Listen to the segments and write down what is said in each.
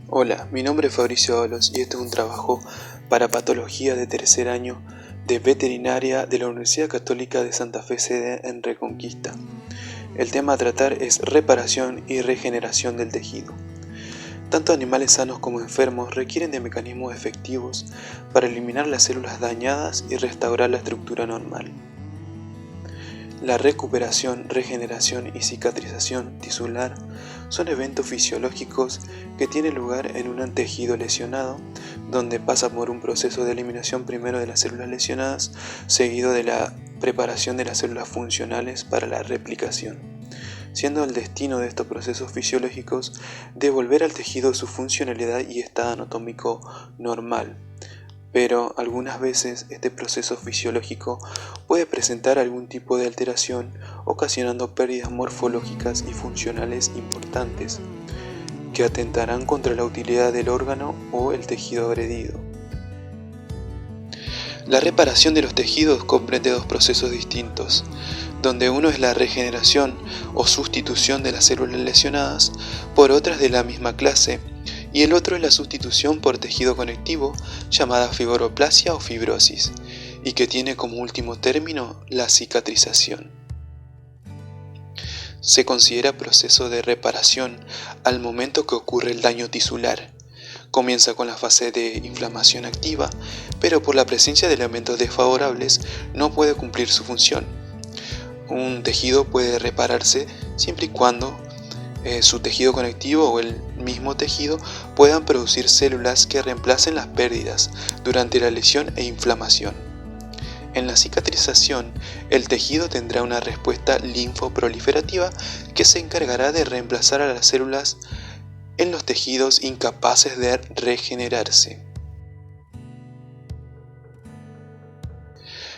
Hola, mi nombre es Fabricio Ábalos y este es un trabajo para patología de tercer año de veterinaria de la Universidad Católica de Santa Fe sede en Reconquista. El tema a tratar es reparación y regeneración del tejido. Tanto animales sanos como enfermos requieren de mecanismos efectivos para eliminar las células dañadas y restaurar la estructura normal. La recuperación, regeneración y cicatrización tisular son eventos fisiológicos que tienen lugar en un tejido lesionado, donde pasa por un proceso de eliminación primero de las células lesionadas, seguido de la preparación de las células funcionales para la replicación, siendo el destino de estos procesos fisiológicos devolver al tejido su funcionalidad y estado anatómico normal. Pero algunas veces este proceso fisiológico puede presentar algún tipo de alteración, ocasionando pérdidas morfológicas y funcionales importantes, que atentarán contra la utilidad del órgano o el tejido agredido. La reparación de los tejidos comprende dos procesos distintos, donde uno es la regeneración o sustitución de las células lesionadas por otras de la misma clase, y el otro es la sustitución por tejido conectivo, llamada fibroplasia o fibrosis, y que tiene como último término la cicatrización. Se considera proceso de reparación al momento que ocurre el daño tisular. Comienza con la fase de inflamación activa, pero por la presencia de elementos desfavorables no puede cumplir su función. Un tejido puede repararse siempre y cuando su tejido conectivo o el mismo tejido puedan producir células que reemplacen las pérdidas durante la lesión e inflamación. En la cicatrización, el tejido tendrá una respuesta linfoproliferativa que se encargará de reemplazar a las células en los tejidos incapaces de regenerarse.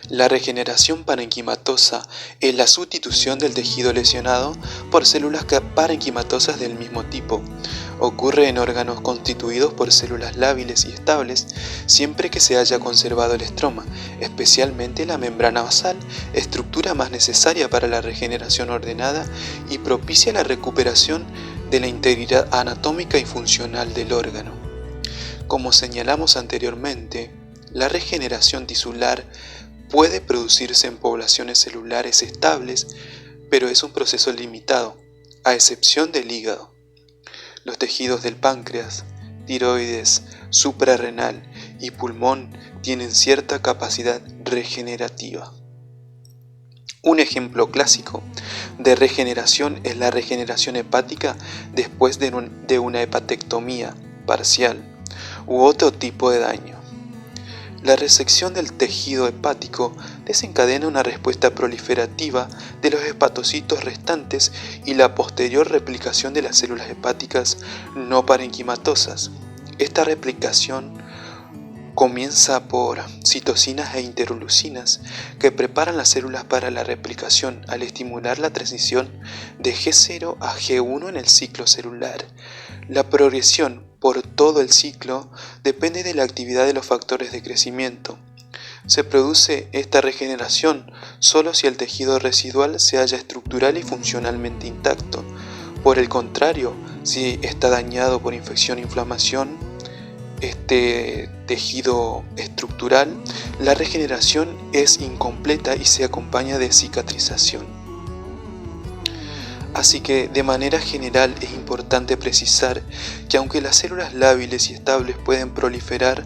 La regeneración parenquimatosa es la sustitución del tejido lesionado por células parenquimatosas del mismo tipo. Ocurre en órganos constituidos por células lábiles y estables siempre que se haya conservado el estroma, especialmente la membrana basal, estructura más necesaria para la regeneración ordenada y propicia la recuperación de la integridad anatómica y funcional del órgano. Como señalamos anteriormente, la regeneración tisular puede producirse en poblaciones celulares estables, pero es un proceso limitado, a excepción del hígado. Los tejidos del páncreas, tiroides, suprarrenal y pulmón tienen cierta capacidad regenerativa. Un ejemplo clásico de regeneración es la regeneración hepática después de una hepatectomía parcial u otro tipo de daño. La resección del tejido hepático desencadena una respuesta proliferativa de los hepatocitos restantes y la posterior replicación de las células hepáticas no parenquimatosas. Esta replicación comienza por citocinas e interleucinas que preparan las células para la replicación al estimular la transición de G0 a G1 en el ciclo celular. La progresión por todo el ciclo depende de la actividad de los factores de crecimiento. Se produce esta regeneración solo si el tejido residual se halla estructural y funcionalmente intacto. Por el contrario, si está dañado por infección e inflamación, este tejido estructural, la regeneración es incompleta y se acompaña de cicatrización. Así que de manera general es importante precisar que aunque las células lábiles y estables pueden proliferar,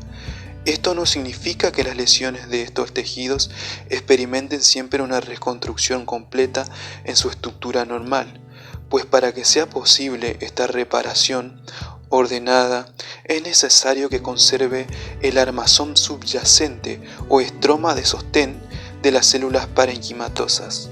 esto no significa que las lesiones de estos tejidos experimenten siempre una reconstrucción completa en su estructura normal, pues para que sea posible esta reparación ordenada es necesario que conserve el armazón subyacente o estroma de sostén de las células parenquimatosas.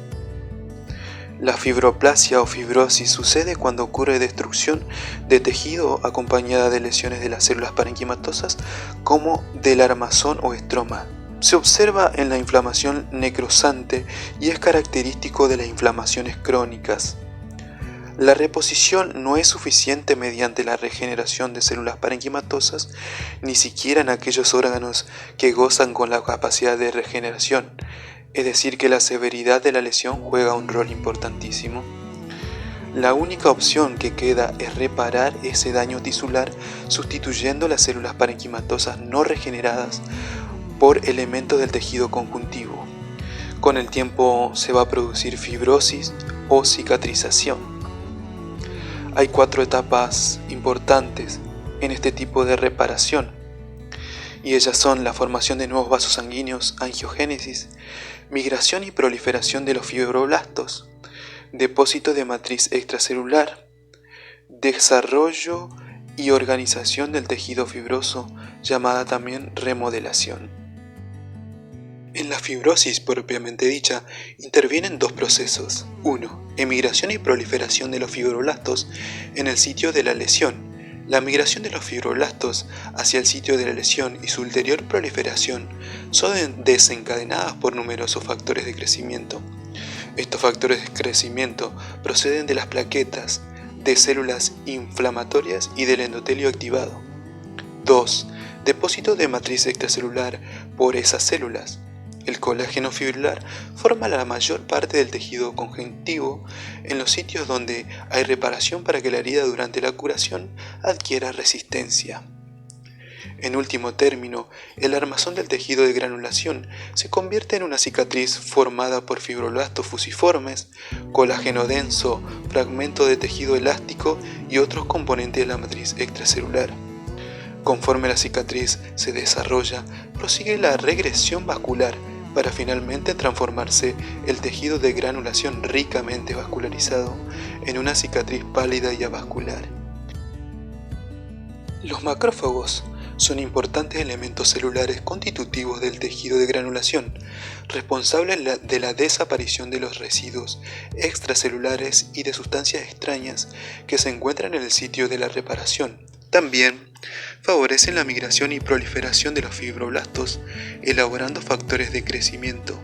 La fibroplasia o fibrosis sucede cuando ocurre destrucción de tejido acompañada de lesiones de las células parenquimatosas como del armazón o estroma. Se observa en la inflamación necrosante y es característico de las inflamaciones crónicas. La reposición no es suficiente mediante la regeneración de células parenquimatosas, ni siquiera en aquellos órganos que gozan con la capacidad de regeneración. Es decir, que la severidad de la lesión juega un rol importantísimo. La única opción que queda es reparar ese daño tisular sustituyendo las células parenquimatosas no regeneradas por elementos del tejido conjuntivo. Con el tiempo se va a producir fibrosis o cicatrización. Hay 4 etapas importantes en este tipo de reparación, y ellas son la formación de nuevos vasos sanguíneos, angiogénesis, migración y proliferación de los fibroblastos, depósito de matriz extracelular, desarrollo y organización del tejido fibroso, llamada también remodelación. En la fibrosis propiamente dicha intervienen 2 procesos. 1. Emigración y proliferación de los fibroblastos en el sitio de la lesión. La migración de los fibroblastos hacia el sitio de la lesión y su ulterior proliferación son desencadenadas por numerosos factores de crecimiento. Estos factores de crecimiento proceden de las plaquetas, de células inflamatorias y del endotelio activado. 2. Depósito de matriz extracelular por esas células. El colágeno fibrillar forma la mayor parte del tejido conjuntivo en los sitios donde hay reparación para que la herida durante la curación adquiera resistencia. En último término, el armazón del tejido de granulación se convierte en una cicatriz formada por fibroblastos fusiformes, colágeno denso, fragmento de tejido elástico y otros componentes de la matriz extracelular. Conforme la cicatriz se desarrolla, prosigue la regresión vascular para finalmente transformarse el tejido de granulación ricamente vascularizado en una cicatriz pálida y avascular. Los macrófagos son importantes elementos celulares constitutivos del tejido de granulación, responsables de la desaparición de los residuos extracelulares y de sustancias extrañas que se encuentran en el sitio de la reparación. También favorecen la migración y proliferación de los fibroblastos, elaborando factores de crecimiento.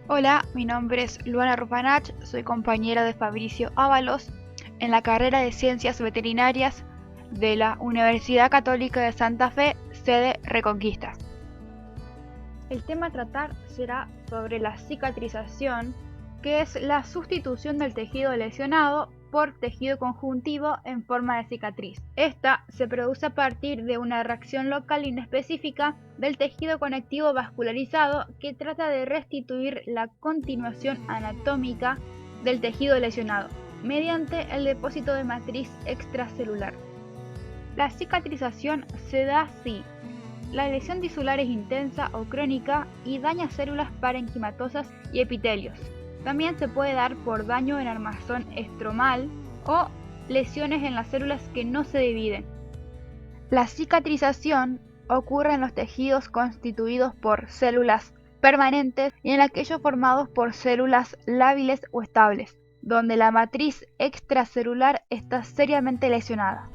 Hola, mi nombre es Luana Rupanach, soy compañera de Fabricio Ábalos en la carrera de Ciencias Veterinarias de la Universidad Católica de Santa Fe, sede Reconquista. El tema a tratar será sobre la cicatrización, que es la sustitución del tejido lesionado por tejido conjuntivo en forma de cicatriz. Esta se produce a partir de una reacción local inespecífica del tejido conectivo vascularizado que trata de restituir la continuación anatómica del tejido lesionado mediante el depósito de matriz extracelular. La cicatrización se da si la lesión tisular es intensa o crónica y daña células parenquimatosas y epitelios. También se puede dar por daño en armazón estromal o lesiones en las células que no se dividen. La cicatrización ocurre en los tejidos constituidos por células permanentes y en aquellos formados por células lábiles o estables, donde la matriz extracelular está seriamente lesionada.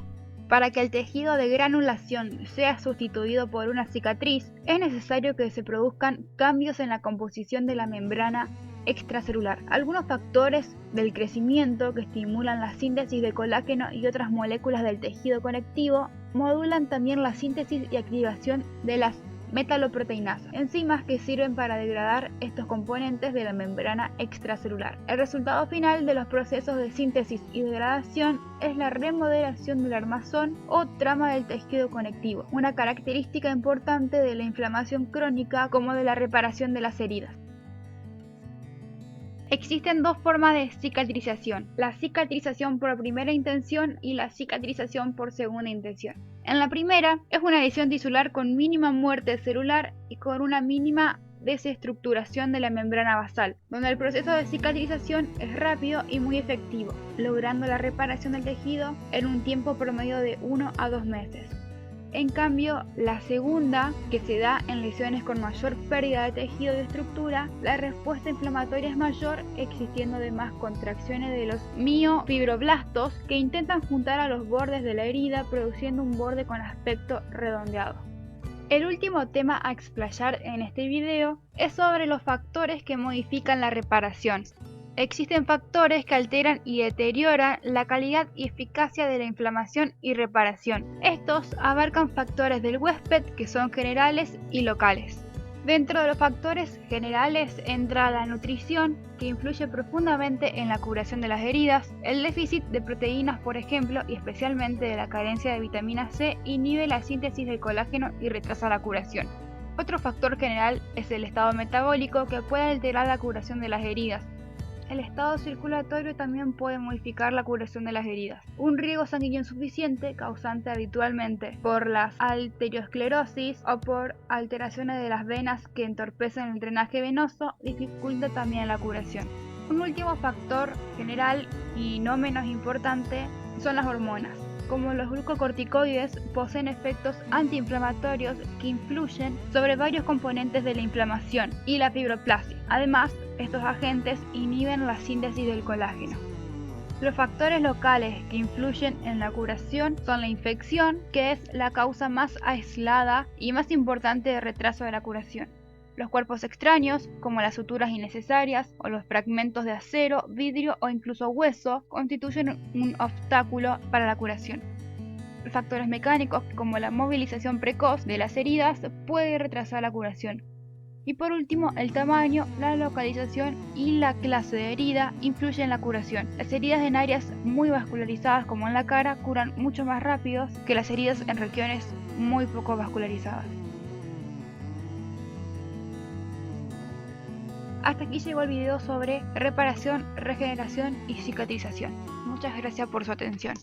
Para que el tejido de granulación sea sustituido por una cicatriz, es necesario que se produzcan cambios en la composición de la membrana extracelular. Algunos factores del crecimiento que estimulan la síntesis de colágeno y otras moléculas del tejido conectivo modulan también la síntesis y activación de las metaloproteinasas, enzimas que sirven para degradar estos componentes de la membrana extracelular. El resultado final de los procesos de síntesis y degradación es la remodelación del armazón o trama del tejido conectivo, una característica importante de la inflamación crónica como de la reparación de las heridas. Existen 2 formas de cicatrización, la cicatrización por primera intención y la cicatrización por segunda intención. En la primera, es una lesión tisular con mínima muerte celular y con una mínima desestructuración de la membrana basal, donde el proceso de cicatrización es rápido y muy efectivo, logrando la reparación del tejido en un tiempo promedio de 1 a 2 meses. En cambio, la segunda, que se da en lesiones con mayor pérdida de tejido y de estructura, la respuesta inflamatoria es mayor, existiendo además contracciones de los miofibroblastos que intentan juntar a los bordes de la herida, produciendo un borde con aspecto redondeado. El último tema a explayar en este video es sobre los factores que modifican la reparación. Existen factores que alteran y deterioran la calidad y eficacia de la inflamación y reparación. Estos abarcan factores del huésped que son generales y locales. Dentro de los factores generales entra la nutrición, que influye profundamente en la curación de las heridas. El déficit de proteínas, por ejemplo, y especialmente de la carencia de vitamina C, inhibe la síntesis del colágeno y retrasa la curación. Otro factor general es el estado metabólico, que puede alterar la curación de las heridas. El estado circulatorio también puede modificar la curación de las heridas. Un riego sanguíneo insuficiente, causante habitualmente por la arteriosclerosis o por alteraciones de las venas que entorpecen el drenaje venoso, dificulta también la curación. Un último factor general y no menos importante son las hormonas. Como los glucocorticoides, poseen efectos antiinflamatorios que influyen sobre varios componentes de la inflamación y la fibroplasia. Además, estos agentes inhiben la síntesis del colágeno. Los factores locales que influyen en la curación son la infección, que es la causa más aislada y más importante de retraso de la curación. Los cuerpos extraños, como las suturas innecesarias o los fragmentos de acero, vidrio o incluso hueso, constituyen un obstáculo para la curación. Los factores mecánicos, como la movilización precoz de las heridas, puede retrasar la curación. Y por último, el tamaño, la localización y la clase de herida influyen en la curación. Las heridas en áreas muy vascularizadas, como en la cara, curan mucho más rápido que las heridas en regiones muy poco vascularizadas. Hasta aquí llegó el video sobre reparación, regeneración y cicatrización. Muchas gracias por su atención.